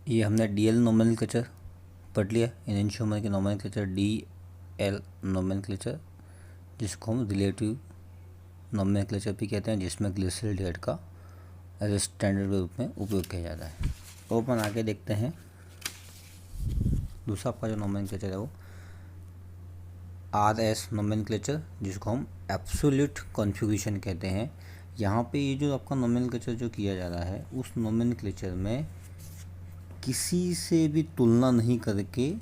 ये हमने DL nomenclature पढ़ लिया, एनेंशियोमर के नोमेनक्लेचर DL नोमेनक्लेचर, जिसको हम रिलेटिव नोमेनक्लेचर भी कहते हैं, जिसमें ग्लिसरॉल्डिहाइड का एज स्टैंडर्ड के रूप में उपयोग किया जाता है। तो अपन आगे देखते हैं दूसरा आपका जो नोमेनक्लेचर है वो RS नोमेनक्लेचर, जिसको हम एब्सोल्यूट कॉन्फ़िगरेशन कहते हैं। यहाँ पे ये जो आपका नोमेनक्लेचर जो किया जा रहा है, उस नोमेनक्लेचर में किसी से भी तुलना नहीं करके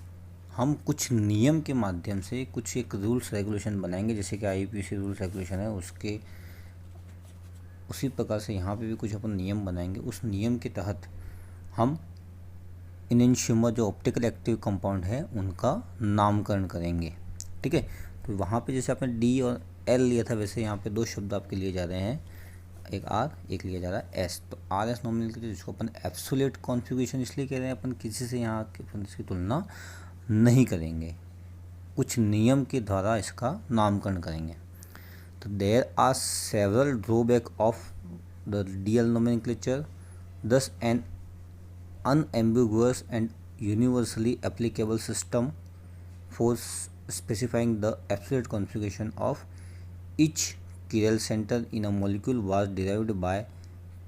हम कुछ नियम के माध्यम से कुछ एक रूल्स रेगुलेशन बनाएंगे, जैसे कि IUPAC रूल्स रेगुलेशन है उसके उसी प्रकार से यहाँ पे भी कुछ अपन नियम बनाएंगे। उस नियम के तहत हम इनेंशियोमर जो ऑप्टिकल एक्टिव कंपाउंड है उनका नामकरण करेंगे। ठीक है, तो वहाँ पे जैसे आपने D और L लिया था, वैसे यहाँ पे दो शब्द आपके लिए जा रहे हैं, एक R, एक लिया जा रहा है S। तो RS नोमेनक्लेचर जिसको अपन एब्सोल्यूट कॉन्फ़िगरेशन इसलिए कह रहे हैं, अपन किसी से यहाँ अपन इसकी तुलना नहीं करेंगे, कुछ नियम के द्वारा इसका नामकरण करेंगे। तो there are several drawback of the DL nomenclature, thus an unambiguous and universally applicable system for specifying the absolute configuration of each chiral center in a molecule was derived by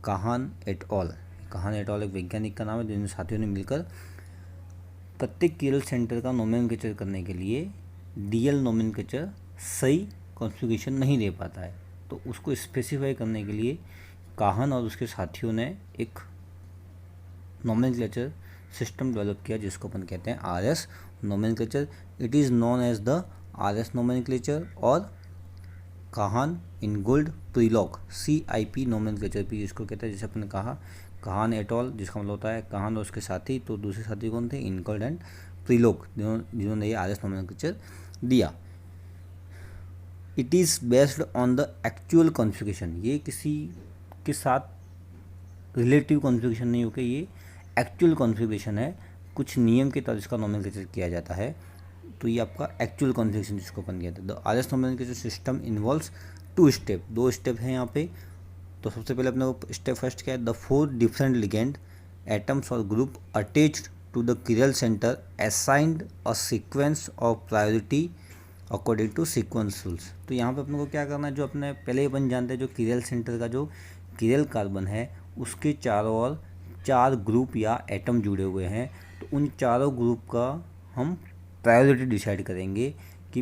Cahn et al. Cahn et al एक वैज्ञानिक का नाम है, जिन साथियों ने मिलकर प्रत्येक किरल centre का नोमेनक्लेचर करने के लिए DL नोमेनक्लेचर सही कॉन्फ़िगरेशन नहीं दे पाता है, तो उसको स्पेसिफाई करने के लिए काहन और उसके साथियों ने एक नोमेनक्लेचर सिस्टम डेवलप किया, जिसको अपन कहते हैं RS nomenclature. It is known as the RS nomenclature और काहान इनगोल्ड प्रीलॉक CIP नोमेनक्लेचर भी जिसको कहते हैं। जैसे अपन ने कहा काहान एट ऑल, जिसका मतलब होता है काहान और उसके साथी, तो दूसरे साथी कौन थे, इनगोल्ड एंड प्रीलॉक, जिन्होंने ये RS नोमेनक्लेचर दिया। It is based on the actual configuration, ये किसी के साथ रिलेटिव कॉन्फ़िगरेशन नहीं होकर ये एक्चुअल कॉन्फ़िगरेशन है, कुछ नियम के तहत इसका नोमेनक्लेचर किया जाता है। तो ये आपका एक्चुअल कॉन्फ़िगरेशन जिसको अपन कहते हैं। The RS nomenclature system involves 2 step, 2 step हैं यहाँ पे। तो सबसे पहले अपने को स्टेप फर्स्ट क्या है, द 4 डिफरेंट लिगेंड एटम्स और group attached to the chiral centre assigned a sequence of priority according to sequence rules. तो यहाँ पे अपने को क्या करना है, जो अपने पहले ही अपन जानते हैं, जो किरल सेंटर का जो किरल कार्बन है उसके चारों ओर 4 ग्रुप या एटम जुड़े हुए हैं, तो उन चारों ग्रुप का हम प्रायोरिटी डिसाइड करेंगे। कि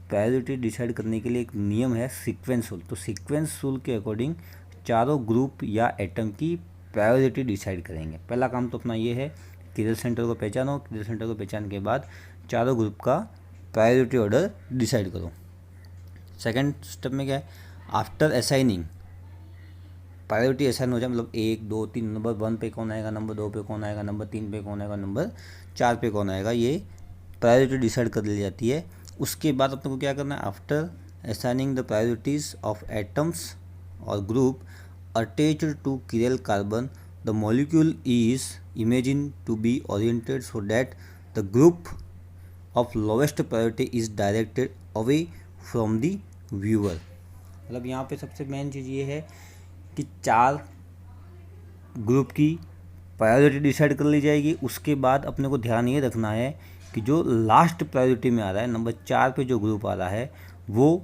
प्रायोरिटी डिसाइड करने के लिए एक नियम है सीक्वेंस रूल, तो सीक्वेंस रूल के अकॉर्डिंग चारों ग्रुप या एटम की प्रायोरिटी डिसाइड करेंगे। पहला काम तो अपना ये है, किरल सेंटर को पहचानो, किरल सेंटर को पहचान के बाद चारों ग्रुप का प्रायोरिटी ऑर्डर डिसाइड करो। सेकंड स्टेप में क्या है, आफ्टर असाइनिंग प्रायोरिटी असाइन हो जाए, मतलब 1 2 3 नंबर 1 पे कौन आएगा, नंबर 2 पे कौन आएगा, नंबर 3 पे कौन आएगा, नंबर 4 पे कौन आएगा, ये प्रायोरिटी डिसाइड कर ली जाती है। उसके बाद अपने को क्या करना है, after assigning the priorities of atoms और group attached to chiral carbon, the molecule is imagine to be oriented so that the group of lowest priority is directed away from the viewer. मतलब यहाँ पे सबसे main चीज़ ये है कि 4 group की priority decide कर ली जाएगी। उसके बाद अपने को ध्यान ये रखना है कि जो लास्ट प्रायोरिटी में आ रहा है, नंबर 4 पे जो ग्रुप आ रहा है, वो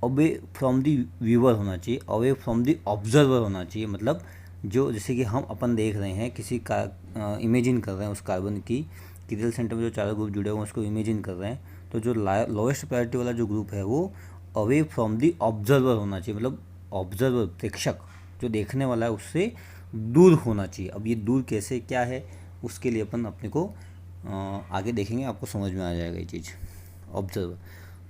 अवे फ्रॉम दी व्यूअर होना चाहिए, अवे फ्रॉम दी ऑब्जर्वर होना चाहिए। मतलब जो जैसे कि हम अपन देख रहे हैं, किसी का इमेजिन कर रहे हैं उस कार्बन की किरल सेंटर में जो चारों ग्रुप जुड़े हुए हैं उसको इमेजिन कर रहे हैं, तो जो लोएस्ट प्रायोरिटी वाला जो ग्रुप है वो अवे फ्रॉम दी ऑब्जर्वर होना चाहिए। मतलब ऑब्जर्वर प्रेक्षक जो देखने वाला है उससे दूर होना चाहिए। अब ये दूर कैसे क्या है उसके लिए अपन अपने को आगे देखेंगे, आपको समझ में आ जाएगा ये चीज़। Observer,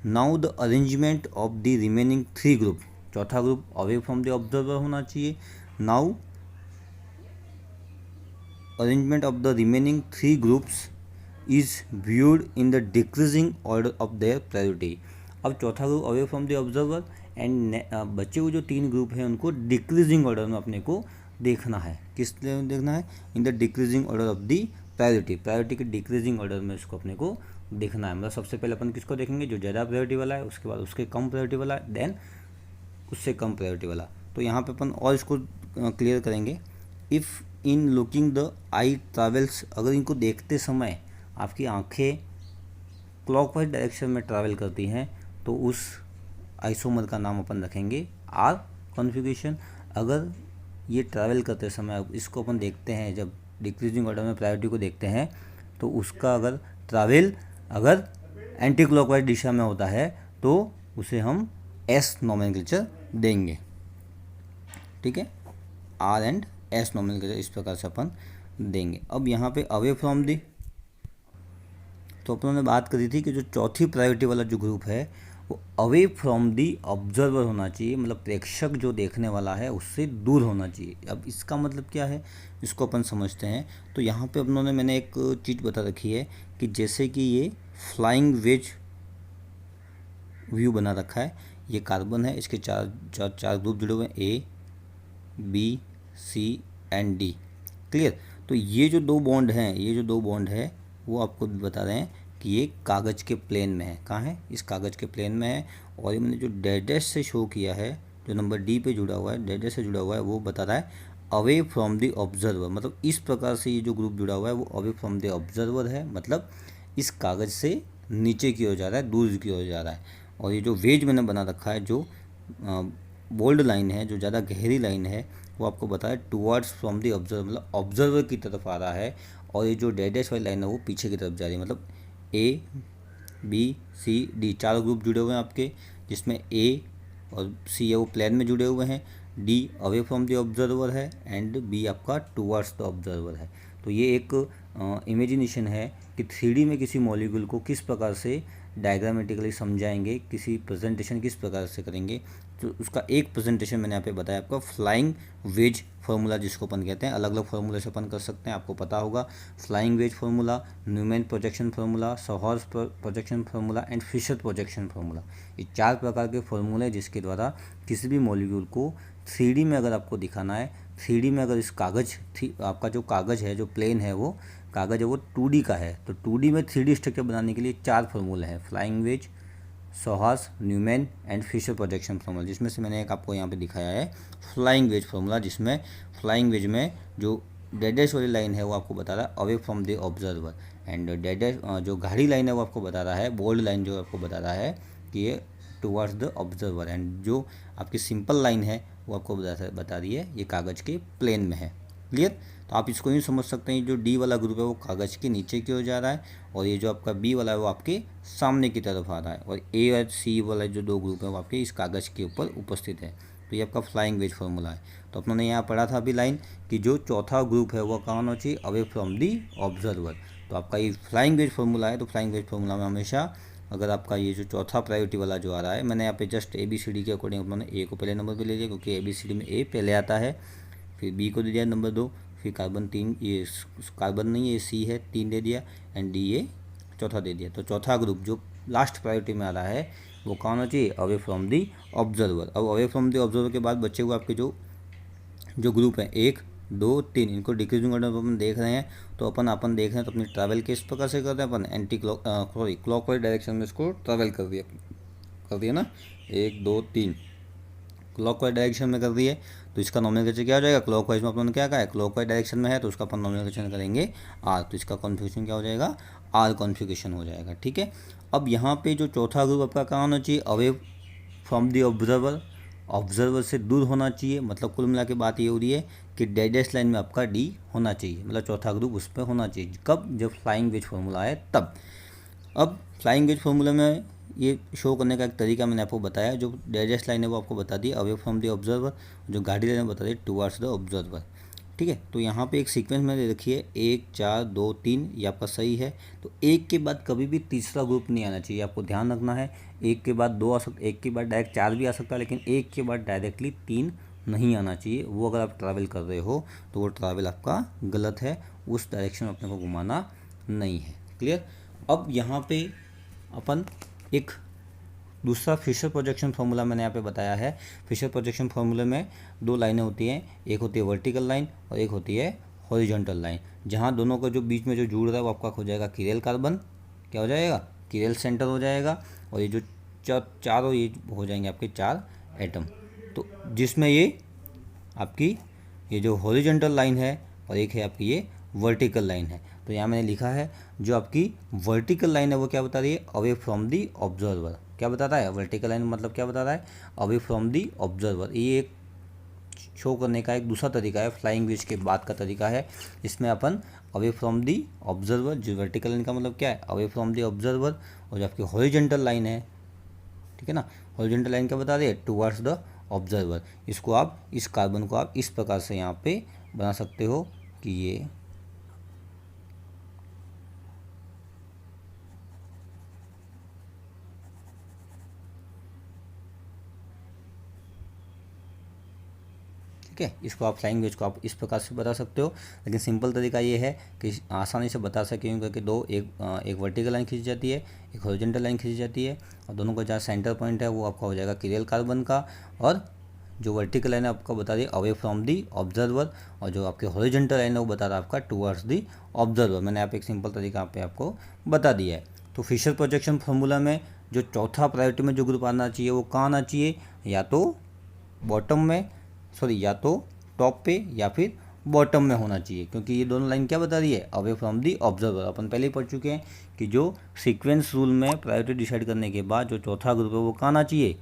now the arrangement of the remaining 3 group, चौथा group away from the observer होना चाहिए। Now arrangement of the remaining 3 groups is viewed in the decreasing order of their priority. अब चौथा group away from the observer and बचे हुए जो 3 group हैं उनको डिक्रीजिंग ऑर्डर में अपने को देखना है। किस लिए देखना है, इन the decreasing order of the priority, priority के डिक्रीजिंग ऑर्डर में इसको अपने को देखना है। मतलब सबसे पहले अपन किसको देखेंगे, जो ज़्यादा प्रायोरिटी वाला है, उसके बाद उसके कम प्रायोरिटी वाला है, देन उससे कम प्रायोरिटी वाला। तो यहाँ पे अपन और इसको क्लियर करेंगे। If in looking the I travels, अगर इनको देखते समय आपकी आंखें क्लॉकवाइज डायरेक्शन में ट्रैवल करती हैं तो उस आइसोमर का नाम अपन रखेंगे आर कॉन्फ़िगरेशन। अगर ये ट्रैवल करते समय इसको अपन देखते हैं, जब डिक्रीजिंग ऑर्डर में प्रायोरिटी को देखते हैं तो उसका अगर ट्रैवल अगर एंटी क्लॉकवाइज दिशा में होता है तो उसे हम एस नोमेनक्लेचर देंगे। ठीक है, आर एंड एस नोमेनक्लेचर इस प्रकार से अपन देंगे। अब यहाँ पे अवे फ्रॉम दी, तो अपन ने बात करी थी कि जो चौथी प्रायोरिटी वाला जो ग्रुप है वो अवे फ्रॉम दी ऑब्जर्वर होना चाहिए, मतलब प्रेक्षक जो देखने वाला है उससे दूर होना चाहिए। अब इसका मतलब क्या है, इसको अपन समझते हैं। तो यहाँ पे अपनों ने मैंने एक चीज़ बता रखी है कि जैसे कि ये फ्लाइंग वेज व्यू बना रखा है, ये कार्बन है, इसके चार ग्रुप जुड़े हुए हैं, A B C and D. Clear. तो ये जो दो बॉन्ड है वो आपको बता रहे हैं कि ये कागज़ के प्लेन में है। कहाँ है, इस कागज़ के प्लेन में है। और ये मैंने जो डैश से शो किया है, जो नंबर डी पे जुड़ा हुआ है, डैश से जुड़ा हुआ है, वो बता रहा है अवे फ्रॉम द ऑब्जर्वर। मतलब इस प्रकार से ये जो ग्रुप जुड़ा हुआ है वो अवे फ्रॉम द ऑब्जर्वर है, मतलब इस कागज़ से नीचे की ओर जा रहा है, दूर की ओर जा रहा है। और ये जो वेज मैंने बना रखा है, जो बोल्ड लाइन है, जो ज़्यादा गहरी लाइन है, वो आपको बताया टुवर्ड्स फ्रॉम द ऑब्जर्वर, मतलब ऑब्जर्वर की तरफ आ रहा है। और ये जो डैश वाली लाइन है वो पीछे की तरफ जा रही है। मतलब ए बी सी डी चार ग्रुप जुड़े हुए हैं आपके, जिसमें ए और सी है वो प्लेन में जुड़े हुए हैं, D away from the observer है एंड बी आपका टुवर्ड्स द ऑब्जर्वर है। तो ये एक इमेजिनेशन है कि 3D में किसी मॉलिक्यूल को किस प्रकार से डायग्रामेटिकली समझाएंगे, किसी प्रेजेंटेशन किस प्रकार से करेंगे। तो उसका एक प्रेजेंटेशन मैंने यहाँ पे बताया आपका, फ्लाइंग वेज फार्मूला जिसको अपन कहते हैं। अलग अलग फार्मूले से अपन कर सकते हैं, आपको पता होगा। Flying wedge formula, Newman projection formula, sawhorse projection formula and Fischer projection formula, ये चार प्रकार के फार्मूले जिसके द्वारा किसी भी मॉलिक्यूल को 3D में अगर आपको दिखाना है, 3D में अगर इस आपका जो कागज़ है, जो प्लेन है, वो कागज़ है वो 2D का है, तो 2D में 3D स्ट्रक्चर बनाने के लिए चार फार्मूले हैं, flying wedge, sawhorse, Newman and Fischer projection formula, जिसमें से मैंने एक आपको यहाँ पे दिखाया है फ्लाइंग वेज फार्मूला, जिसमें फ्लाइंग वेज में जो डैश वाली लाइन है वो आपको बता रहा है away from the observer, and dash जो गाढ़ी लाइन है वो आपको बता रहा है, बोल्ड लाइन जो आपको बता रहा है कि ये टुवर्ड्स द ऑब्जर्वर, एंड जो आपकी सिंपल लाइन है वो आपको बता रही है ये कागज़ के प्लेन में है। क्लियर। तो आप इसको यूँ समझ सकते हैं, जो डी वाला ग्रुप है वो कागज़ के नीचे की ओर जा रहा है, और ये जो आपका बी वाला है वो आपके सामने की तरफ आ रहा है, और ए और सी वाला जो दो ग्रुप है वो आपके इस कागज़ के ऊपर उपस्थित है। तो ये आपका फ्लाइंग वेज फार्मूला है। तो अपने यहाँ पढ़ा था अभी लाइन कि जो चौथा ग्रुप है वो कहाँ होना चाहिए, अवे फ्रॉम दी ऑब्जर्वर। तो आपका ये फ्लाइंग वेज फार्मूला है। तो फ्लाइंग वेज फार्मूला में हमेशा अगर आपका ये जो चौथा प्रायोरिटी वाला जो आ रहा है, मैंने यहाँ पे just A B C D के अकॉर्डिंग उन्होंने ए को पहले नंबर पे ले लिया, क्योंकि ए बी सी डी में ए पहले आता है, फिर बी को दे दिया नंबर 2, फिर कार्बन 3, ये कार्बन नहीं है, ये सी है, 3 दे दिया, एंड डी ये चौथा दे दिया। तो चौथा ग्रुप जो लास्ट प्रायोरिटी में आ रहा है वो कौन होना चाहिए, अवे फ्रॉम दी ऑब्जर्वर। अब अवे फ्रॉम दी ऑब्जर्वर के बाद बचे हुए आपके जो ग्रुप हैं 1 2 3, इनको डिक्रीजिंग ऑर्डर में अपन देख रहे हैं। तो अपन देख रहे हैं तो अपनी ट्रैवल किस प्रकार से करते हैं, अपन एंटी क्लॉकवाइज डायरेक्शन में इसको ट्रैवल कर दिया ना, 1 2 3 क्लॉकवाइज डायरेक्शन में कर दिए। तो इसका नॉमेनक्लेचर क्या हो जाएगा, क्लॉकवाइज में अपन क्या कहा है, क्लॉकवाइज डायरेक्शन में है तो उसका अपन नॉमेनक्लेचर करेंगे आर, तो इसका कॉन्फ़िगरेशन क्या हो जाएगा, आर कॉन्फ़िगरेशन हो जाएगा। ठीक है। अब यहाँ पे जो चौथा ग्रुप आपका कहाँ होना चाहिए, अवे फ्रॉम दी ऑब्जर्वर से दूर होना चाहिए। मतलब कुल मिला के बात ये हो रही है कि डैश लाइन में आपका डी होना चाहिए, मतलब चौथा ग्रुप उस पर होना चाहिए। कब, जब फ्लाइंग वेज फार्मूला है तब। अब फ्लाइंग वेज फार्मूला में ये शो करने का एक तरीका मैंने आपको बताया, जो डैश लाइन है वो आपको बता दी अवे फ्रॉम द ऑब्जर्वर, जो गाड़ी लाइन बता दी टुवर्ड्स द ऑब्जर्वर। ठीक है। तो यहाँ पे एक सीक्वेंस में दे रखी है 1 4 2 3, ये आपका सही है। तो एक के बाद कभी भी तीसरा ग्रुप नहीं आना चाहिए, आपको ध्यान रखना है। एक के बाद 2 आ सकता, एक के बाद डायरेक्ट 4 भी आ सकता है, लेकिन एक के बाद डायरेक्टली 3 नहीं आना चाहिए। वो अगर आप ट्रैवल कर रहे हो तो वो ट्रैवल आपका गलत है, उस डायरेक्शन में अपने को घुमाना नहीं है। क्लियर। अब यहाँ पे अपन एक दूसरा फिशर प्रोजेक्शन फार्मूला मैंने यहाँ पे बताया है। फिशर प्रोजेक्शन फार्मूले में दो लाइनें होती हैं, एक होती है वर्टिकल लाइन और एक होती है हॉरिजॉन्टल लाइन, जहाँ दोनों का जो बीच में जो जुड़ रहा है वो आपका हो जाएगा किरेल कार्बन, क्या हो जाएगा, किरेल सेंटर हो जाएगा, और ये जो चारों ये हो जाएंगे आपके 4 एटम। तो जिसमें ये आपकी ये जो हॉरिजॉन्टल लाइन है और एक है आपकी ये वर्टिकल लाइन है। तो यहाँ मैंने लिखा है जो आपकी वर्टिकल लाइन है वो क्या बता रही है, अवे फ्रॉम दी ऑब्जर्वर। क्या बता रहा है वर्टिकल लाइन मतलब क्या बता रहा है, अवे फ्रॉम दी ऑब्जर्वर। ये एक शो करने का एक दूसरा तरीका है, फ्लाइंग विच के बाद का तरीका है। इसमें अपन अवे फ्रॉम दी ऑब्जर्वर, जो वर्टिकल लाइन का मतलब क्या है, अवे फ्रॉम दी ऑब्जर्वर, और जो आपकी हॉरिजॉन्टल लाइन है, ठीक है ना, हॉरिजॉन्टल लाइन क्या बता रही है, टुवर्ड्स द ऑब्जर्वर। इसको आप, इस कार्बन को आप इस प्रकार से यहाँ पे बना सकते हो कि ये ठीक है, इसको आप फ्लाइंग वेज को आप इस प्रकार से बता सकते हो। लेकिन सिंपल तरीका ये है कि आसानी से बता सकें क्योंकि दो एक वर्टिकल लाइन खींची जाती है, एक हॉरिजॉन्टल लाइन खींची जाती है, और दोनों का जहाँ सेंटर पॉइंट है वो आपका हो जाएगा किरेल कार्बन का, और जो वर्टिकल लाइन है आपको बता दी अवे फ्रॉम दी ऑब्जर्वर, और जो आपके हॉरिजॉन्टल लाइन है वो बता रहा है आपका टुवर्ड्स दी ऑब्जर्वर। मैंने आप एक सिंपल तरीका यहाँ पे आपको बता दिया है। तो फिशर प्रोजेक्शन फार्मूला में जो चौथा प्रायोरिटी में जो ग्रुप आना चाहिए वो कहाँ आना चाहिए, या तो बॉटम में, सॉरी या तो टॉप पे या फिर बॉटम में होना चाहिए, क्योंकि ये दोनों लाइन क्या बता रही है, अवे फ्रॉम दी ऑब्जर्वर। अपन पहले ही पढ़ चुके हैं कि जो सीक्वेंस रूल में प्रायोरिटी डिसाइड करने के बाद जो चौथा ग्रुप है वो कहाँ आना चाहिए,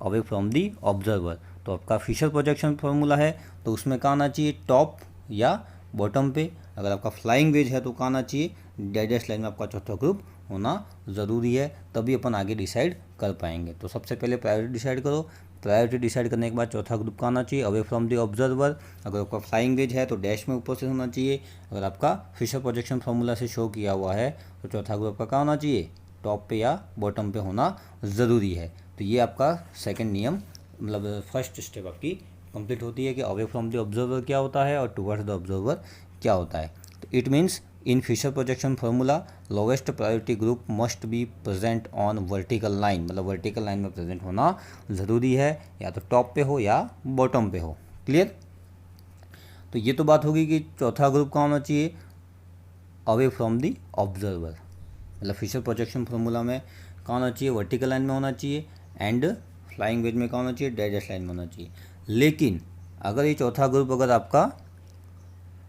अवे फ्रॉम दी ऑब्जर्वर। तो आपका फिशर प्रोजेक्शन फार्मूला है तो उसमें कहाँ आना चाहिए, टॉप या बॉटम पे। अगर आपका फ्लाइंग वेज है तो कहाँ आना चाहिए, डैश लाइन में आपका चौथा ग्रुप होना ज़रूरी है, तभी अपन आगे डिसाइड कर पाएंगे। तो सबसे पहले प्रायोरिटी डिसाइड करो, प्रायोरिटी डिसाइड करने के बाद चौथा ग्रुप का आना चाहिए अवे फ्रॉम दी ऑब्जर्वर। अगर आपका फ्लाइंग वेज है तो डैश में ऊपर से होना चाहिए। अगर आपका फिशर प्रोजेक्शन फार्मूला से शो किया हुआ है तो चौथा ग्रुप का होना चाहिए, टॉप पे या बॉटम पे होना ज़रूरी है। तो ये आपका सेकंड नियम, मतलब फर्स्ट स्टेप आपकी कंप्लीट होती है कि अवे फ्रॉम द ऑब्जर्वर क्या होता है और टुवर्ड्स द ऑब्जर्वर क्या होता है। तो it means in Fischer projection formula lowest priority group must be present on vertical line, मतलब वर्टिकल लाइन में प्रेजेंट होना ज़रूरी है, या तो टॉप पे हो या बॉटम पे हो। क्लियर। तो ये तो बात होगी कि चौथा ग्रुप का होना चाहिए अवे फ्रॉम दी ऑब्जर्वर, मतलब फिशर प्रोजेक्शन फार्मूला में कहाँ होना चाहिए, वर्टिकल लाइन में होना चाहिए, एंड फ्लाइंग वेज में कहाँ होना चाहिए, डैश लाइन में होना चाहिए। लेकिन अगर ये चौथा ग्रुप अगर आपका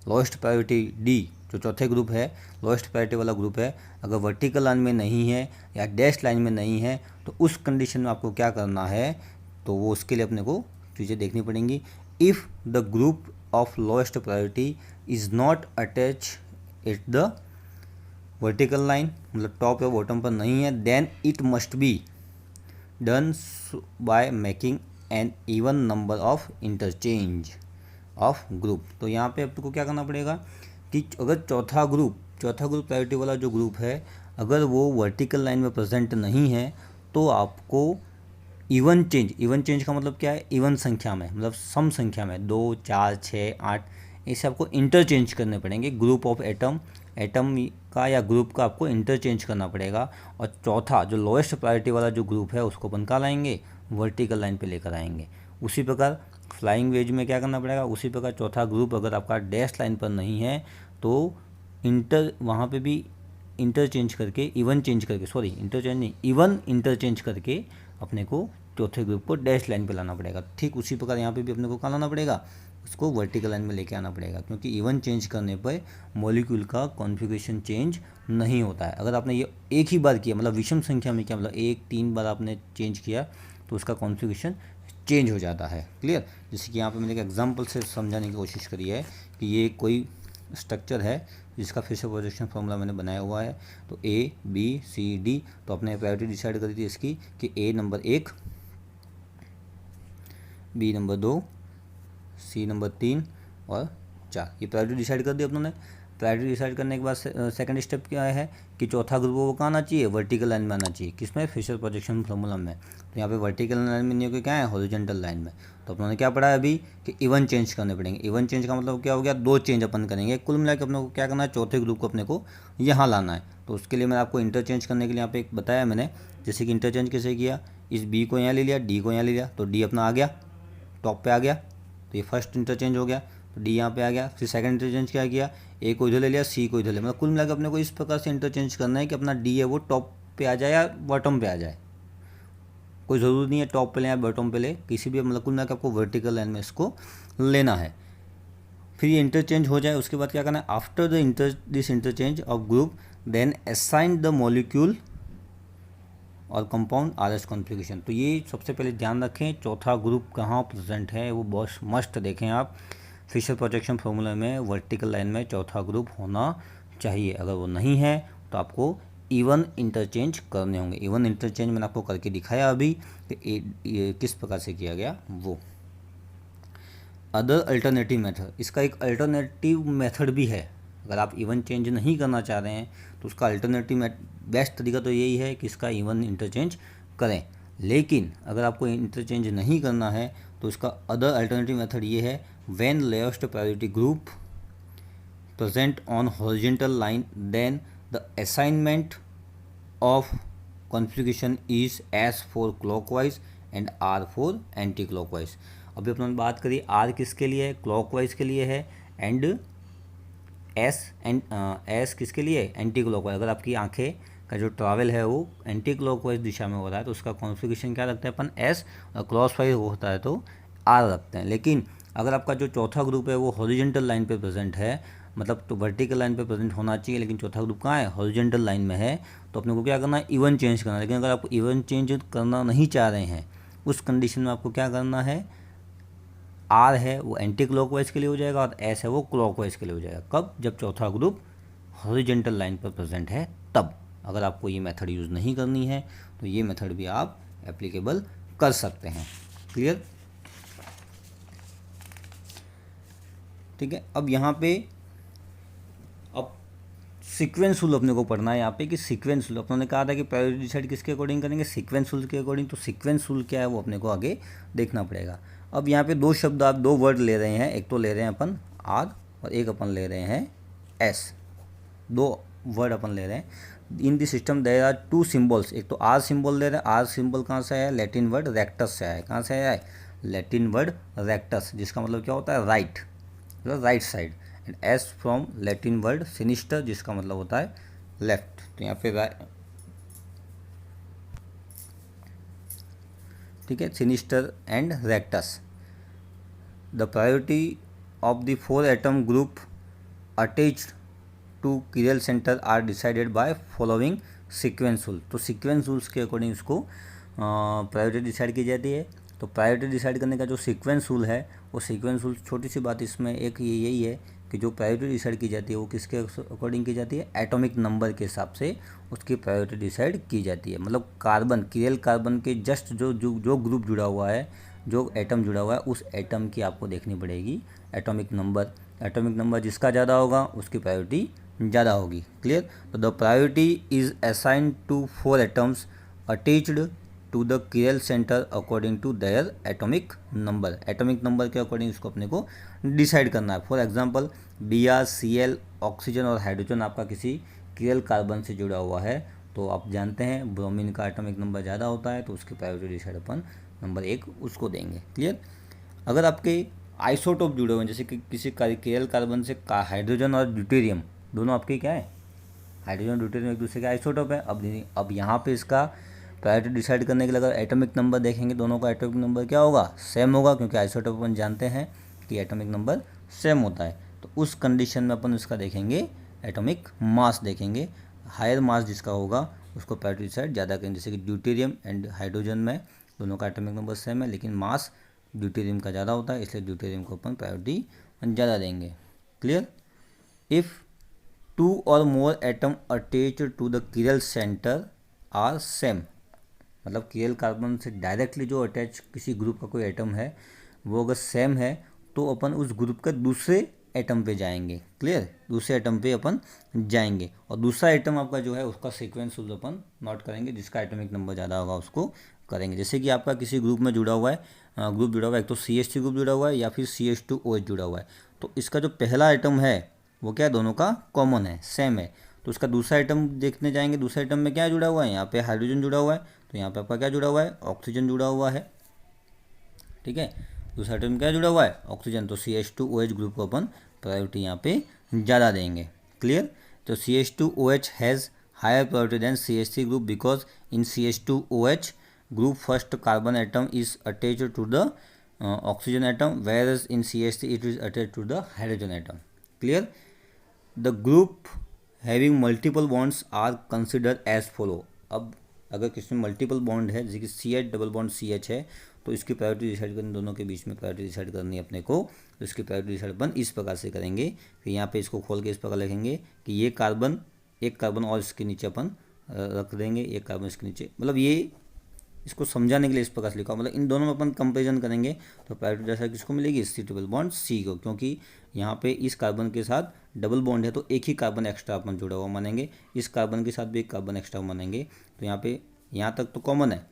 लोएस्ट प्रायोरिटी डी, जो चौथे ग्रुप है लोएस्ट प्रायोरिटी वाला ग्रुप है, अगर वर्टिकल लाइन में नहीं है या डैश लाइन में नहीं है, तो उस कंडीशन में आपको क्या करना है, तो वो उसके लिए अपने को चीज़ें देखनी पड़ेंगी। If the group of lowest priority is not attach at the vertical line, मतलब टॉप या बॉटम पर नहीं है, then it must be done by making an even number of interchange of group. तो यहाँ पे आपको क्या करना पड़ेगा कि अगर चौथा ग्रुप प्रायोरिटी वाला जो ग्रुप है अगर वो वर्टिकल लाइन में प्रेजेंट नहीं है तो आपको इवन चेंज का मतलब क्या है, इवन संख्या में, मतलब सम संख्या में 2, 4, 6, 8 ऐसे आपको इंटरचेंज करने पड़ेंगे। ग्रुप ऑफ एटम का या ग्रुप का आपको इंटरचेंज करना पड़ेगा। और चौथा जो लोएस्ट प्रायोरिटी वाला जो ग्रुप है उसको अपन कहाँ लाएंगे, वर्टिकल लाइन पे लेकर आएंगे। उसी प्रकार फ्लाइंग वेज में क्या करना पड़ेगा, उसी प्रकार चौथा ग्रुप अगर आपका डैश लाइन पर नहीं है तो वहाँ पे भी इंटरचेंज करके इवन इंटरचेंज करके अपने को चौथे ग्रुप को डैश लाइन पे लाना पड़ेगा। ठीक उसी प्रकार यहाँ पे भी अपने को कहाँ लाना पड़ेगा, उसको वर्टिकल लाइन में लेके आना पड़ेगा, क्योंकि इवन चेंज करने पर मॉलिक्यूल का कॉन्फ़िगरेशन चेंज नहीं होता है। अगर आपने ये एक ही बार किया, मतलब विषम संख्या में किया, मतलब 1-3 बार आपने चेंज किया तो उसका कॉन्फ़िगरेशन चेंज हो जाता है। क्लियर। जैसे कि यहाँ पे मैंने एक एग्जांपल से समझाने की कोशिश करी है कि ये कोई स्ट्रक्चर है जिसका फिशर प्रोजेक्शन फार्मूला मैंने बनाया हुआ है। तो A B C D, तो अपने प्रायोरिटी डिसाइड करी थी इसकी कि A number 1, B number 2, C number 3 और 4, ये प्रायोरिटी डिसाइड कर दी अपनों ने। प्रायोरिटी डिसाइड करने के बाद सेकंड स्टेप क्या है कि चौथा ग्रुप वो कहाँ आना चाहिए, वर्टिकल लाइन में आना चाहिए। किसमें, फिशर प्रोजेक्शन फार्मूला में। तो यहाँ पे वर्टिकल लाइन में नहीं होकर क्या है, हॉरिजॉन्टल लाइन में। तो अपनों ने क्या पढ़ा है अभी कि इवन चेंज करने पड़ेंगे। इवन चेंज का मतलब क्या हो गया, 2 चेंज अपन करेंगे। कुल मिला के अपने को क्या करना है, चौथे ग्रुप को अपने को यहाँ लाना है। तो उसके लिए मैंने आपको इंटरचेंज करने के लिए यहाँ पे एक बताया मैंने, जैसे कि इंटरचेंज कैसे किया, इस बी को यहाँ ले लिया, डी को यहाँ ले लिया, तो डी अपना आ गया टॉप पे आ गया, तो ये फर्स्ट इंटरचेंज हो गया। तो डी यहाँ पे आ गया। फिर सेकंड इंटरचेंज क्या किया, ए को इधर ले लिया, सी को इधर ले, मतलब कुल मिलाकर अपने को इस प्रकार से इंटरचेंज करना है कि अपना डी है वो टॉप पे आ जाए या बॉटम पे आ जाए। कोई ज़रूरी नहीं है टॉप पे ले या बॉटम पे ले, किसी भी, मतलब कुल मिलाकर आपको वर्टिकल लाइन में इसको लेना है। फिर ये इंटरचेंज हो जाए उसके बाद क्या करना है, after the this interchange of group then assign the molecule और कंपाउंड आर एस कॉन्फ़िगरेशन। तो ये सबसे पहले ध्यान रखें, चौथा ग्रुप कहाँ प्रेजेंट है वो बहुत मस्ट देखें आप। फिशर प्रोजेक्शन फॉर्मूला में वर्टिकल लाइन में चौथा ग्रुप होना चाहिए, अगर वो नहीं है तो आपको इवन इंटरचेंज करने होंगे। इवन इंटरचेंज मैंने आपको करके दिखाया अभी कि ये किस प्रकार से किया गया वो। अदर अल्टरनेटिव मेथड, इसका एक अल्टरनेटिव मेथड भी है। अगर आप इवन चेंज नहीं करना चाह रहे हैं तो उसका अल्टरनेटिव बेस्ट तरीका तो यही है कि इसका इवन इंटरचेंज करें। लेकिन अगर आपको इंटरचेंज नहीं करना है तो इसका अदर अल्टरनेटिव मेथड ये है, when lowest priority group present on horizontal line then the assignment of configuration is S for clockwise and R for anti clockwise. अभी अपने बात करी आर किसके लिए है, क्लॉकवाइज के लिए है, एंड एस किसके लिए, एंटी क्लॉकवाइज। अगर आपकी आंखें का जो ट्रैवल है वो एंटी क्लॉकवाइज दिशा में हो रहा है तो उसका कॉन्फ़िगरेशन क्या रखते हैं अपन, एस, और क्लॉकवाइज होता है तो आर रखते हैं। लेकिन अगर आपका जो चौथा ग्रुप है वो हॉरिजॉन्टल लाइन पे प्रेजेंट है, मतलब तो वर्टिकल लाइन पे प्रेजेंट होना चाहिए, लेकिन चौथा ग्रुप कहाँ है, हॉरिजॉन्टल लाइन में है, तो अपने को क्या करना है, इवन चेंज करना है। लेकिन अगर आप इवन चेंज करना नहीं चाह रहे हैं उस कंडीशन में आपको क्या करना है, आर है वो एंटी क्लॉकवाइज के लिए हो जाएगा और एस है वो क्लॉकवाइज के लिए हो जाएगा। कब, जब चौथा ग्रुप हॉरिजॉन्टल लाइन पर प्रेजेंट है तब। अगर आपको ये मेथड यूज़ नहीं करनी है तो ये मेथड भी आप एप्लीकेबल कर सकते हैं। क्लियर, ठीक है। अब यहाँ पे अब सीक्वेंस रूल अपने को पढ़ना है यहाँ पे कि सीक्वेंस रूल अपने कहा था कि प्रायोरिटी डिसाइड किसके अकॉर्डिंग करेंगे, सीक्वेंस रूल के अकॉर्डिंग। तो सीक्वेंस रूल क्या है वो अपने को आगे देखना पड़ेगा। अब यहाँ पे दो शब्द आप, दो वर्ड ले रहे हैं, एक तो ले रहे हैं अपन आर और एक अपन ले रहे हैं एस, दो वर्ड अपन ले रहे हैं। In the system there are two symbols, एक तो आर सिंबल ले रहे हैं। आर सिंबल कहाँ से आया, लैटिन वर्ड रेक्टस से आया। कहाँ से आया है, लैटिन वर्ड रेक्टस, जिसका मतलब क्या होता है, राइट, मतलब right side. And S from Latin word sinister, जिसका मतलब होता है लेफ्ट। तो यहाँ पे ठीक है, sinister and rectus. The priority of the 4 atom group attached to chiral centre are decided by following sequence rule. तो सीक्वेंस रूल्स के अकॉर्डिंग इसको प्रायोरिटी डिसाइड की जाती है। तो प्रायोरिटी डिसाइड करने का जो सीक्वेंस रूल है वो सीक्वेंस रूल, छोटी सी बात इसमें एक ये यही है कि जो प्रायोरिटी डिसाइड की जाती है वो किसके अकॉर्डिंग की जाती है, एटॉमिक नंबर के हिसाब से उसकी प्रायोरिटी डिसाइड की जाती है। मतलब कार्बन, किरल कार्बन के जस्ट जो ग्रुप जुड़ा हुआ है, जो एटम जुड़ा हुआ है, उस एटम की आपको देखनी पड़ेगी एटॉमिक नंबर। एटॉमिक नंबर जिसका ज़्यादा होगा उसकी प्रायोरिटी ज़्यादा होगी। क्लियर, तो the priority is assigned to 4 atoms attached to the chiral centre according to their atomic number. Atomic number के अकॉर्डिंग इसको अपने को डिसाइड करना है। For example Br, Cl, oxygen और हाइड्रोजन आपका किसी किरल कार्बन से जुड़ा हुआ है, तो आप जानते हैं ब्रोमीन का एटॉमिक नंबर ज़्यादा होता है, तो उसकी प्रायोरिटी डिसाइड अपन नंबर 1 उसको देंगे। क्लियर, अगर आपके आइसोटोप जुड़े हुए हैं, जैसे कि किसी किरल कार्बन से हाइड्रोजन और ड्यूटेरियम, दोनों आपके क्या है, हाइड्रोजन ड्यूटेरियम एक दूसरे के आइसोटोप है। अब यहाँ पे इसका प्रायोरिटी डिसाइड करने के लिए अगर एटॉमिक नंबर देखेंगे, दोनों का एटॉमिक नंबर क्या होगा, सेम होगा, क्योंकि आइसोटोप अपन जानते हैं कि एटॉमिक नंबर सेम होता है। तो उस कंडीशन में अपन इसका देखेंगे एटॉमिक मास देखेंगे, हायर मास जिसका होगा उसको प्रायोरिटी डिसाइड ज़्यादा करेंगे। जैसे कि ड्यूटेरियम एंड हाइड्रोजन में दोनों का एटॉमिक नंबर सेम है, लेकिन मास ड्यूटेरियम का ज़्यादा होता है, इसलिए ड्यूटेरियम को अपन प्रायोरिटी ज़्यादा देंगे। Clear, if 2 or more atom attached to the chiral centre are same, मतलब किरल कार्बन से डायरेक्टली जो अटैच किसी ग्रुप का कोई एटम है वो अगर सेम है तो अपन उस ग्रुप के दूसरे एटम पे जाएंगे। क्लियर, दूसरे एटम पे अपन जाएंगे और दूसरा एटम आपका जो है उसका सीक्वेंस रूल अपन नोट करेंगे, जिसका एटॉमिक नंबर ज़्यादा होगा उसको करेंगे। जैसे कि आपका किसी ग्रुप में जुड़ा हुआ है, एक तो CH3 ग्रुप जुड़ा हुआ है या फिर CH2OH जुड़ा हुआ है, तो इसका जो पहला एटम है वो क्या है, दोनों का कॉमन है, सेम है, तो उसका दूसरा आइटम देखने जाएंगे। दूसरे आइटम में क्या जुड़ा हुआ है, यहाँ पे हाइड्रोजन जुड़ा हुआ है, तो यहाँ पे आपका क्या जुड़ा हुआ है, ऑक्सीजन जुड़ा हुआ है। ठीक है, दूसरा आइटम क्या जुड़ा हुआ है, ऑक्सीजन, तो CH2OH ग्रुप को अपन प्रायोरिटी यहाँ पे ज़्यादा देंगे। क्लियर, तो CH2OH has higher priority than CH3 group because in CH2OH group first carbon atom is attached to the oxygen atom, whereas in CH3 it is attached to the hydrogen atom. Clear? The group having multiple bonds are considered as follow. अब अगर किसी में multiple bond है, जैसे कि CH double bond CH है, तो इसकी प्रायोरिटी डिसाइड करनी, दोनों के बीच में प्रायोरिटी डिसाइड करनी है अपने को, तो इसकी प्रायोरिटी डिसाइड अपन इस प्रकार से करेंगे। फिर यहाँ पे इसको खोल के इस प्रकार लिखेंगे कि ये कार्बन, एक कार्बन और इसके नीचे अपन रख देंगे, एक कार्बन इसके नीचे, मतलब ये इसको समझाने के लिए इस प्रकार से लिखा, मतलब इन दोनों में अपन कंपेरिजन करेंगे तो प्रायोरिटी जैसा किसको मिलेगी, C ट्रिपल बॉन्ड C को, क्योंकि यहाँ पे इस कार्बन के साथ डबल बॉन्ड है तो एक ही कार्बन एक्स्ट्रा अपन जुड़ा हुआ मानेंगे, इस कार्बन के साथ भी एक कार्बन एक्स्ट्रा मानेंगे, तो यहाँ पे यहाँ तक तो कॉमन है,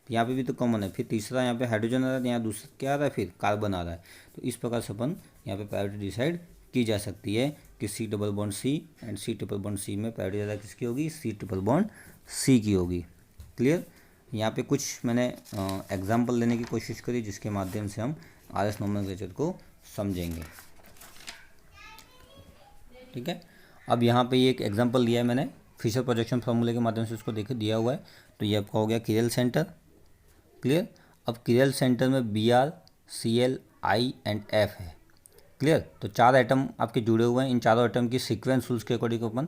यहाँ पे भी तो कॉमन है, फिर तीसरा यहाँ पे हाइड्रोजन आ रहा है, यहाँ दूसरा क्या आ रहा है, फिर कार्बन आ रहा है, तो इस प्रकार से अपन यहाँ पे प्रायोरिटी डिसाइड की जा सकती है कि C double bond C and C triple bond C में प्रायोरिटी ज़्यादा किसकी होगी, C ट्रिपल बॉन्ड C की होगी। क्लियर? यहाँ पे कुछ मैंने एग्जाम्पल लेने की कोशिश करी जिसके माध्यम से हम RS नोमेनक्लेचर को समझेंगे। ठीक है, अब यहाँ पे ये एक एग्जाम्पल दिया है मैंने, फिशर प्रोजेक्शन फार्मूले के माध्यम से उसको देखे दिया हुआ है, तो ये आपका हो गया किरल सेंटर। क्लियर? अब किरल सेंटर में Br, Cl, I and F है। क्लियर? तो 4 एटम आपके जुड़े हुए हैं, इन चारों एटम की सीक्वेंस रूल्स के अकॉर्डिंग अपन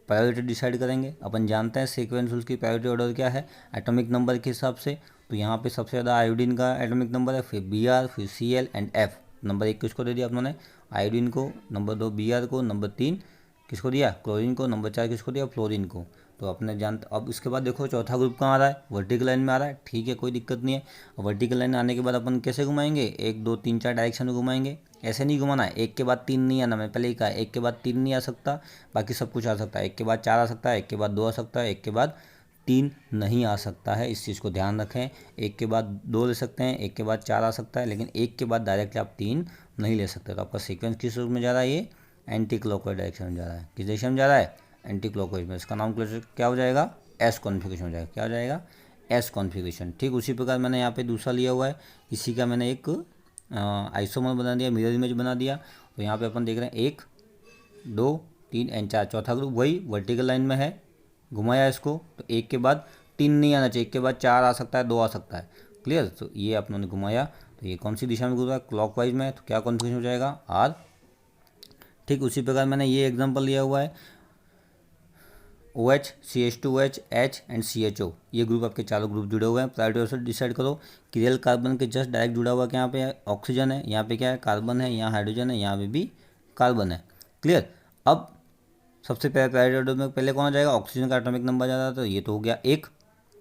प्रायोरिटी डिसाइड करेंगे। अपन जानते हैं सीक्वेंस रूल्स की प्रायोरिटी ऑर्डर क्या है, एटॉमिक नंबर के हिसाब से, तो यहाँ पे सबसे ज़्यादा आयोडीन का एटॉमिक नंबर है, फिर Br, फिर Cl एंड F। नंबर 1 किसको दे दिया आपने, आयोडीन को, नंबर 2 Br को, नंबर 3 किसको दिया, क्लोरीन को, नंबर 4 किसको दिया, फ्लोरीन को। तो अपने जानते, अब इसके बाद देखो चौथा ग्रुप कहाँ आ रहा है, वर्टिकल लाइन में आ रहा है। ठीक है, कोई दिक्कत नहीं है। वर्टिकल लाइन आने के बाद अपन कैसे घुमाएंगे, 1 2 3 4 डायरेक्शन में घुमाएंगे, ऐसे नहीं घुमाना है, एक के बाद 3 नहीं आना, मैं पहले ही कहा एक के बाद 3 नहीं आ सकता, बाकी सब कुछ आ सकता है, एक के बाद 4 आ सकता है, एक के बाद 2 आ सकता है, एक के बाद 3 नहीं आ सकता है, इस चीज़ को ध्यान रखें। एक के बाद 2 ले सकते हैं, एक के बाद 4 आ सकता है, लेकिन एक के बाद डायरेक्टली आप 3 नहीं ले सकते। तो आपका सीक्वेंस किस रूप में जा रहा है, ये एंटी क्लॉकवाइज डायरेक्शन में जा रहा है। किस डायरेक्शन में जा रहा है, एंटी क्लॉकवाइज में। इसका नाम क्या हो जाएगा, एस कॉन्फ़िगरेशन हो जाएगा। क्या हो जाएगा, एस कॉन्फ़िगरेशन। ठीक उसी प्रकार मैंने यहाँ पे दूसरा लिया हुआ है, इसी का मैंने एक आइसोमर बना दिया, मिरर इमेज बना दिया। तो यहाँ पे अपन देख रहे हैं 1 2 3 एंड 4, चौथा ग्रुप वही वर्टिकल लाइन में है, घुमाया इसको, तो एक के बाद 3 नहीं आना चाहिए, एक के बाद 4 आ सकता है, 2 आ सकता है। क्लियर? तो ये अपनों ने घुमाया, तो ये कौन सी दिशा में घूम रहा है, क्लॉकवाइज में, तो क्या कॉन्फ़िगरेशन हो जाएगा, आर। ठीक उसी प्रकार मैंने ये एग्जाम्पल लिया हुआ है, OH, CH2OH, H and CHO, ये ग्रुप आपके चारों ग्रुप जुड़े हुए हैं। प्रायोरिटी ऑर्डर डिसाइड करो। किरल कार्बन के जस्ट डायरेक्ट जुड़ा हुआ क्या, यहाँ पे ऑक्सीजन है, यहाँ पे क्या है, कार्बन है, यहाँ हाइड्रोजन है, यहाँ पे भी कार्बन है। क्लियर? अब सबसे पहले प्रायोरिटी ऑर्डर में पहले कौन आ जाएगा, ऑक्सीजन का एटॉमिक नंबर जा रहा है, तो ये तो हो गया 1।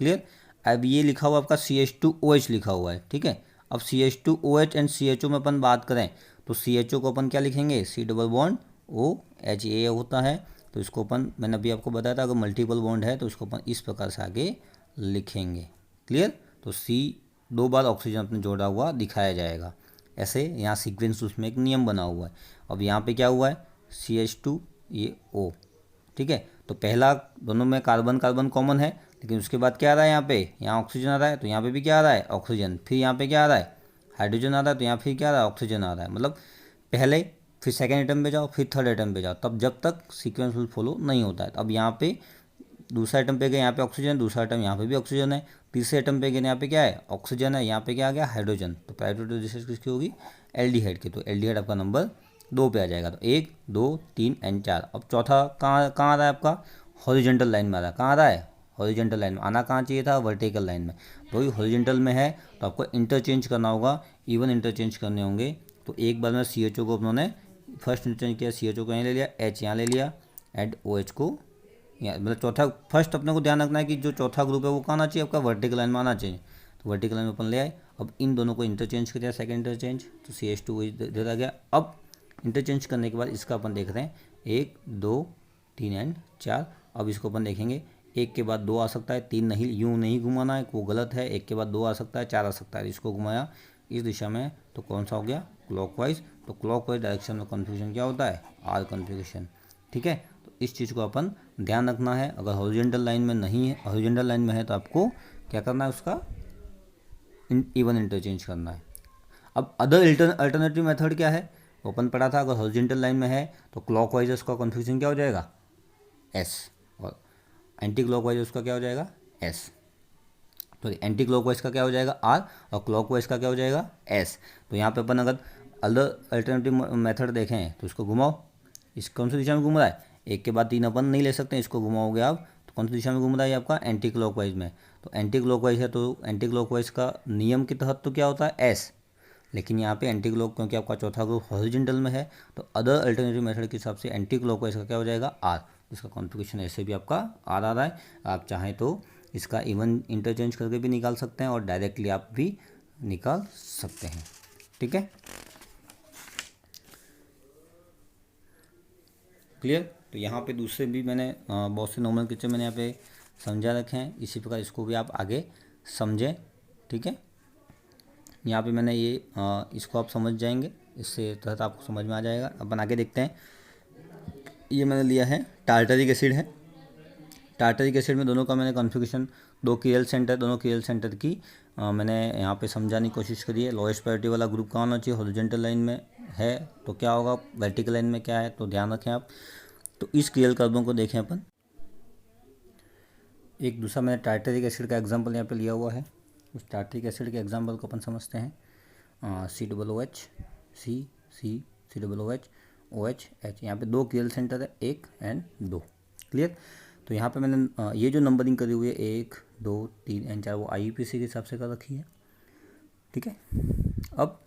क्लियर? अब ये लिखा हुआ आपका CH2OH लिखा हुआ है। ठीक है, अब CH2OH एंड CHO में अपन बात करें तो CHO को अपन क्या लिखेंगे, C डबल बॉन्ड OH, ये होता है, तो इसको अपन, मैंने अभी आपको बताया था अगर मल्टीपल बॉन्ड है तो इसको अपन इस प्रकार से आगे लिखेंगे। क्लियर? तो C 2 बार ऑक्सीजन अपने जोड़ा हुआ दिखाया जाएगा, ऐसे यहाँ सीक्वेंस उसमें एक नियम बना हुआ है। अब यहाँ पे क्या हुआ है, CH2 ये O। ठीक है, तो पहला दोनों में कार्बन कार्बन कॉमन है, लेकिन उसके बाद क्या आ रहा है, यहाँ पे यहाँ ऑक्सीजन आ रहा है, तो यहाँ पे भी क्या आ रहा है, ऑक्सीजन, फिर यहाँ पे क्या आ रहा है, हाइड्रोजन आ रहा है, तो यहाँ फिर क्या आ रहा है, ऑक्सीजन आ रहा है। मतलब पहले फिर सेकेंड आइटम पे जाओ, फिर थर्ड आइटम पे जाओ, तब जब तक सीक्वेंस रूल फॉलो नहीं होता है। तो अब यहाँ पे दूसरा आइटम पे गए, यहाँ पे ऑक्सीजन, दूसरा आइटम यहाँ पे भी ऑक्सीजन है, तीसरे आइटम पे गए, यहाँ पे क्या है, ऑक्सीजन है, यहाँ पे क्या आ गया, हाइड्रोजन। तो प्रायोरिटी डिसाइड किसकी होगी, एल्डिहाइड की, तो एल्डिहाइड आपका नंबर 2 पे आ जाएगा। तो 1 2 3 एंड 4। अब चौथा कहाँ कहाँ आ रहा है आपका, हॉरिजॉन्टल लाइन में आ रहा है। कहाँ आ रहा है, हॉरिजॉन्टल लाइन में। आना कहाँ चाहिए था, वर्टिकल लाइन में, तो वही हॉरिजॉन्टल में है, तो आपको इंटरचेंज करना होगा, इवन इंटरचेंज करने होंगे। तो एक बार में CHO को उन्होंने फर्स्ट इंटरचेंज किया, CHO को यहाँ ले लिया, H यहाँ ले लिया, एंड OH को यहाँ, मतलब चौथा फर्स्ट अपने को ध्यान रखना है कि जो चौथा ग्रुप है वो कहाँ आना चाहिए, आपका वर्टिकल लाइन में आना चाहिए। तो वर्टिकल लाइन में अपन ले आए। अब इन दोनों को इंटरचेंज कर दिया, सेकेंड इंटरचेंज, तो CH2 दे दिया गया। अब इंटरचेंज करने के बाद इसका अपन देख रहे हैं 1 2 3 एंड 4। अब इसको अपन देखेंगे, एक के बाद 2 आ सकता है, 3 नहीं, यूँ नहीं घुमाना है, वो गलत है। एक के बाद 2 आ सकता है, 4 आ सकता है, इसको घुमाया इस दिशा में, तो कौन सा हो गया, क्लॉकवाइज। तो क्लॉकवाइज डायरेक्शन में कन्फ्यूजन क्या होता है, आर कन्फ्यूजन। ठीक है, तो इस चीज़ को अपन ध्यान रखना है। अगर हॉरिजॉन्टल लाइन में नहीं है, हॉरिजॉन्टल लाइन में है तो आपको क्या करना है, उसका इवन इंटरचेंज करना है। अब अदर अल्टरनेटिव मेथड क्या है, ओपन पढ़ा था, अगर हॉरिजॉन्टल लाइन में है तो क्लॉकवाइज उसका कन्फ्यूजन क्या हो जाएगा, एस, और एंटी क्लॉकवाइज उसका क्या हो जाएगा, एस। तो एंटी क्लॉकवाइज का क्या हो जाएगा आर, और क्लॉकवाइज का क्या हो जाएगा एस। तो यहाँ पे अपन अगर अल्टरनेटिव मेथड देखें तो इसको घुमाओ, इस कौन सी दिशा में घूम रहा है, एक के बाद तीन अपन नहीं ले सकते, इसको घुमाओगे आप तो कौन सी दिशा में घूम रहा है आपका एंटी क्लॉकवाइज में। तो एंटी क्लॉकवाइज है तो एंटी क्लॉकवाइज का नियम के तहत तो क्या होता है एस, लेकिन यहाँ पे एंटी क्लॉक क्योंकि आपका चौथा ग्रुप हॉरिजॉन्टल में है तो अदर अल्टरनेटिव मेथड के हिसाब से एंटी क्लॉकवाइज का क्या हो जाएगा आर, इसका कॉन्फ़िगरेशन ऐसे भी आपका आर आ रहा है। आप चाहें तो इसका इवन इंटरचेंज करके भी निकाल सकते हैं और डायरेक्टली आप भी निकाल सकते हैं, ठीक है, क्लियर। तो यहाँ पे दूसरे भी मैंने बहुत से नोमेनक्लेचर मैंने यहाँ पे समझा रखे हैं, इसी प्रकार इसको भी आप आगे समझें, ठीक है। यहाँ पे मैंने ये इसको आप समझ जाएंगे, इससे तहत आपको समझ में आ जाएगा। अपन आगे देखते हैं। ये मैंने लिया है टार्टरिक एसिड है, टार्टरिक एसिड में दोनों का मैंने कॉन्फ़िगरेशन, दो कीएल सेंटर, दोनों कीएल सेंटर की मैंने यहाँ पे समझाने की कोशिश करी है। लोएस्ट प्रायोरिटी वाला ग्रुप कहाँ होना चाहिए, हॉरिजॉन्टल लाइन में है तो क्या होगा, वर्टिकल लाइन में क्या है, तो ध्यान रखें आप। तो इस कीएल कर्वों को देखें अपन। एक दूसरा मैंने टार्टरिक एसिड का एग्जाम्पल यहाँ पे लिया हुआ है, उस टार्टरिक एसिड के एग्जाम्पल को अपन समझते हैं। COOH, COOH, OH, यहाँ पे दो कीएल सेंटर है, 1 और 2, क्लियर। तो यहाँ पे मैंने ये जो नंबरिंग करी हुई है 1, 2, 3 और 4 वो IUPAC के हिसाब से कर रखी है, ठीक है। अब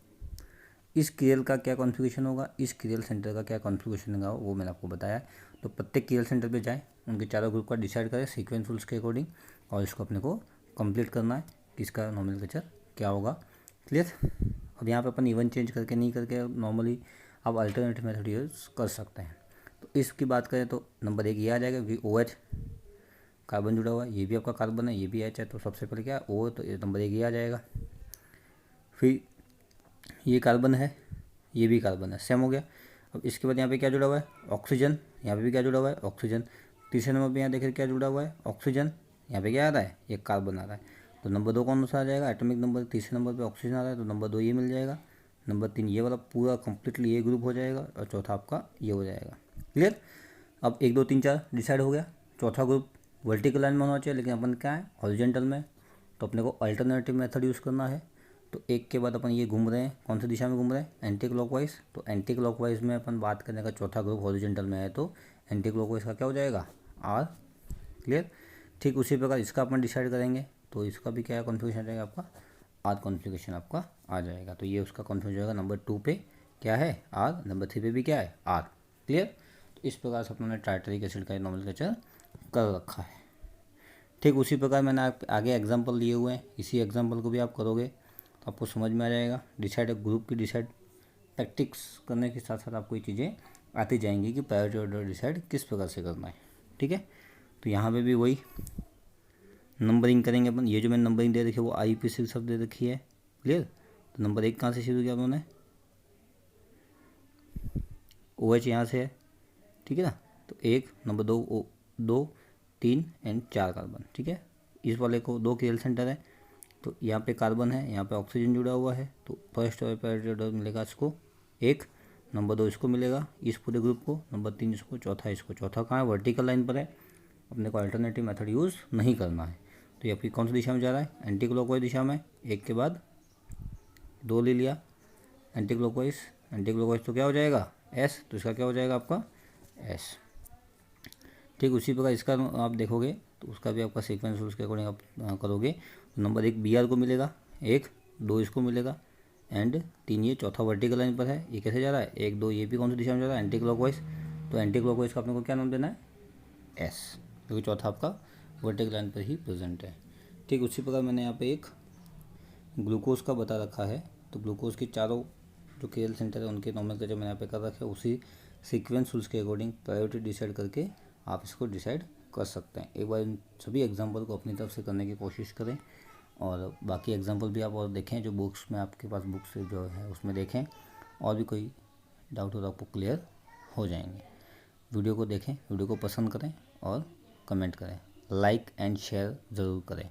इस कीएल का क्या कॉन्फ़िगरेशन होगा, इस कीएल सेंटर का क्या कॉन्फ़िगरेशन होगा वो मैंने आपको बताया है। तो प्रत्येक कीएल सेंटर पे जाएं, उनके चारों ग्रुप का डिसाइड करें सीक्वेंस रूल्स के अकॉर्डिंग, और इसको अपने को कंप्लीट करना है कि इसका नोमेनक्लेचर क्या होगा, क्लियर। अब यहाँ पे अपन इवन चेंज करके नहीं करके नॉर्मली आप अल्टरनेटिव मेथड यूज़ कर सकते हैं। तो इसकी बात करें तो नंबर 1 ये आ जाएगा, VOH कार्बन जुड़ा हुआ है, ये भी आपका कार्बन है, ये भी H है, तो सबसे पहले क्या O, तो ये नंबर 1 ये आ जाएगा। फिर ये कार्बन है, ये भी कार्बन है, सेम हो गया। अब इसके बाद यहाँ पे क्या जुड़ा हुआ है, ऑक्सीजन, यहाँ पे भी क्या जुड़ा हुआ है, ऑक्सीजन। तीसरे नंबर पे यहाँ देखिए क्या जुड़ा हुआ है, ऑक्सीजन, यहाँ पे क्या आ रहा है, ये कार्बन आ रहा है। तो नंबर 2 कौन सा आ जाएगा, एटॉमिक नंबर, तीसरे नंबर पे ऑक्सीजन आ रहा है तो नंबर 2 ये मिल जाएगा। नंबर 3 ये वाला पूरा कंप्लीटली ये ग्रुप हो जाएगा, और चौथा आपका ये हो जाएगा, क्लियर। अब 1, 2, 3, 4 डिसाइड हो गया। चौथा ग्रुप वर्टिकल लाइन में होना चाहिए, लेकिन अपन क्या है हॉरिजॉन्टल में, तो अपने को अल्टरनेटिव मेथड यूज़ करना है। तो एक के बाद अपन ये घूम रहे हैं, कौन सी दिशा में घूम रहे हैं, एंटी क्लॉकवाइज। तो एंटी क्लॉकवाइज में अपन बात करने का, चौथा ग्रुप हॉरिजॉन्टल में है तो एंटी क्लॉकवाइज का क्या हो जाएगा आर, क्लियर। ठीक उसी प्रकार इसका अपन डिसाइड करेंगे, तो इसका भी क्या कॉन्फ़िगरेशन रहेगा आपका आर कॉन्फ़िगरेशन आपका आ जाएगा। तो ये उसका कॉन्फ़िगरेशन होगा, नंबर 2 पे क्या है आर, नंबर 3 पे भी क्या है आर, क्लियर। तो इस प्रकार से अपने टार्टरिक एसिड का नोमेनक्लेचर कर रखा है। ठीक उसी प्रकार मैंने आगे एग्जांपल लिए हुए हैं, इसी एग्जांपल को भी आप करोगे तो आपको समझ में आ जाएगा। डिसाइड ग्रुप की डिसाइड प्रैक्टिस करने के साथ साथ आपको ये चीज़ें आती जाएंगी कि प्रायोरिटी ऑर्डर डिसाइड किस प्रकार से करना है, ठीक है। तो यहाँ पे भी वही नंबरिंग करेंगे अपन। ये जो मैंने नंबरिंग दे रखी है वो IUPAC सब दे रखी है, क्लियर। तो नंबर 1 कहाँ से शुरू किया उन्होंने, OH यहाँ से है, ठीक है ना। तो 1, नंबर 2, 2, 3 और 4 कार्बन, ठीक है। इस वाले को 2 कीएल सेंटर है, तो यहाँ पे कार्बन है, यहाँ पे ऑक्सीजन जुड़ा हुआ है, तो फर्स्ट प्रायोरिटी ऑर्डर मिलेगा इसको 1, नंबर 2 इसको मिलेगा इस पूरे ग्रुप को, नंबर 3 इसको, चौथा इसको। चौथा कहाँ है, वर्टिकल लाइन पर है, अपने को अल्टरनेटिव मेथड यूज़ नहीं करना है। तो ये आपकी कौन सी दिशा में जा रहा है, एंटी क्लॉकवाइज दिशा में। एक के बाद 2 ले लिया एंटी क्लॉकवाइज, एंटी क्लॉकवाइज तो क्या हो जाएगा S, तो इसका क्या हो जाएगा आपका S। ठीक उसी प्रकार इसका आप देखोगे तो उसका भी आपका सीक्वेंस रूल्स के अकॉर्डिंग आप करोगे तो नंबर 1 BR को मिलेगा, 1, 2 इसको मिलेगा एंड 3 ये चौथा वर्टिकल लाइन पर है। ये कैसे जा रहा है, 1, 2 ये भी कौन सी दिशा में जा रहा है, एंटी क्लॉकवाइज। तो एंटी क्लॉकवाइज का अपने को क्या नाम देना है S, क्योंकि चौथा आपका वर्टिकल लाइन पर ही प्रेजेंट है। ठीक उसी प्रकार मैंने यहाँ पे एक ग्लूकोज का बता रखा है, तो ग्लूकोज की चारों जो कीएल सेंटर है उनके नोमेनक्लेचर मैंने यहाँ पे कर रखे है। उसी सीक्वेंस रूल्स के अकॉर्डिंग प्रायोरिटी डिसाइड करके आप इसको डिसाइड कर सकते हैं। एक बार इन सभी एग्जांपल को अपनी तरफ से करने की कोशिश करें, और बाकी एग्जांपल भी आप और देखें जो बुक्स में आपके पास बुक्स जो है उसमें देखें, और भी कोई डाउट हो तो आपको क्लियर हो जाएंगे। वीडियो को देखें, वीडियो को पसंद करें और कमेंट करें, लाइक एंड शेयर ज़रूर करें।